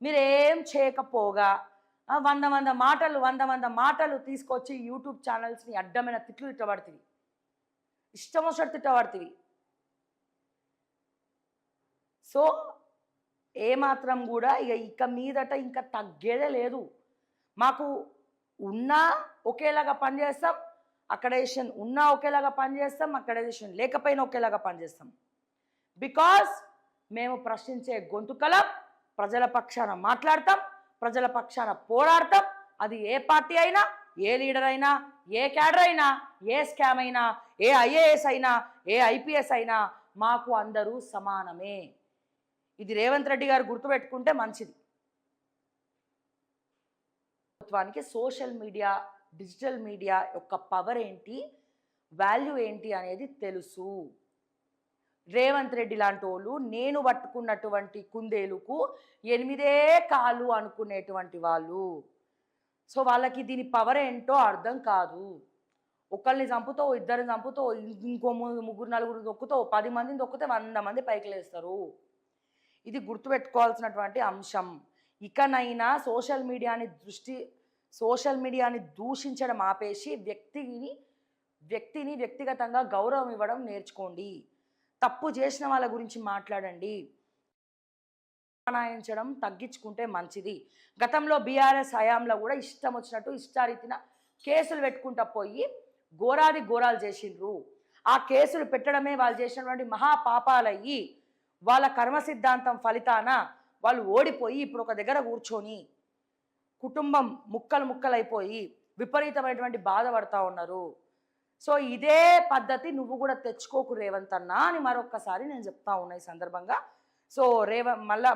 మీరేం చేయకపోగా వంద మాటలు తీసుకొచ్చి యూట్యూబ్ ఛానల్స్ని అడ్డమైన తిట్లు తిట్టబడుతుంది, ఇష్టం వచ్చినట్టు తిట్టబడుతుంది. సో ఏమాత్రం కూడా ఇక మీదట ఇంకా తగ్గేదే లేదు. మాకు ఉన్నా ఒకేలాగా పనిచేస్తాం, అక్రెడిటేషన్ ఉన్నా ఒకేలాగా పనిచేస్తాం, అక్రెడిటేషన్ లేకపోయినా ఒకేలాగా పనిచేస్తాం. బికాజ్ మేము ప్రశ్నించే గొంతుకలం, ప్రజల పక్షాన మాట్లాడతాం, ప్రజల పక్షాన పోరాడతాం. అది ఏ పార్టీ అయినా, ఏ లీడర్ అయినా, ఏ క్యాడర్ అయినా, ఏ స్కామ్ అయినా, ఏ ఐఏఎస్ అయినా, ఏ ఐపీఎస్ అయినా మాకు అందరూ సమానమే. ఇది రేవంత్ రెడ్డి గారు గుర్తుపెట్టుకుంటే మంచిది. ప్రభుత్వానికి సోషల్ మీడియా, డిజిటల్ మీడియా యొక్క పవర్ ఏంటి, వాల్యూ ఏంటి అనేది తెలుసు. రేవంత్ రెడ్డి లాంటి వాళ్ళు నేను పట్టుకున్నటువంటి కుందేలుకు 8 కాళ్ళు అనుకునేటువంటి వాళ్ళు. సో వాళ్ళకి దీని పవర్ ఏంటో అర్థం కాదు. ఒకళ్ళని చంపుతావు, ఇద్దరిని చంపుతావు, ఇంకో 3 4 దొక్కుతావు, 10 మందిని దొక్కితే 100 మంది పైకి లేస్తారు. ఇది గుర్తుపెట్టుకోవాల్సినటువంటి అంశం. ఇకనైనా సోషల్ మీడియాని దూషించడం ఆపేసి వ్యక్తిని వ్యక్తిగతంగా గౌరవం ఇవ్వడం నేర్చుకోండి. తప్పు చేసిన వాళ్ళ గురించి మాట్లాడండి, అనాయించడం తగ్గించుకుంటే మంచిది. గతంలో బీఆర్ఎస్ హయాంలో కూడా ఇష్టం వచ్చినట్టు ఇష్టారీతిన కేసులు పెట్టుకుంటా పోయి ఘోరాలు చేసిండ్రు. ఆ కేసులు పెట్టడమే వాళ్ళు చేసినటువంటి మహాపాపాలయ్యి వాళ్ళ కర్మ సిద్ధాంతం ఫలితాన వాళ్ళు ఓడిపోయి ఇప్పుడు ఒక దగ్గర కూర్చొని కుటుంబం ముక్కలైపోయి విపరీతమైనటువంటి బాధపడతా ఉన్నారు. సో ఇదే పద్ధతి నువ్వు కూడా తెచ్చుకోకు రేవంత్ అన్న అని మరొక్కసారి నేను చెప్తా ఉన్నా ఈ సందర్భంగా. సో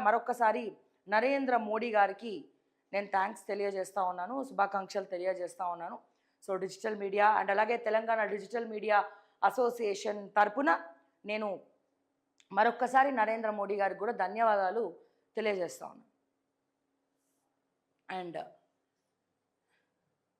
మరొక్కసారి నరేంద్ర మోడీ గారికి నేను థ్యాంక్స్ తెలియజేస్తూ ఉన్నాను, శుభాకాంక్షలు తెలియజేస్తూ ఉన్నాను. సో డిజిటల్ మీడియా అండ్ అలాగే తెలంగాణ డిజిటల్ మీడియా అసోసియేషన్ తరపున నేను మరొక్కసారి నరేంద్ర మోడీ గారికి కూడా ధన్యవాదాలు తెలియజేస్తా ఉన్నాను. అండ్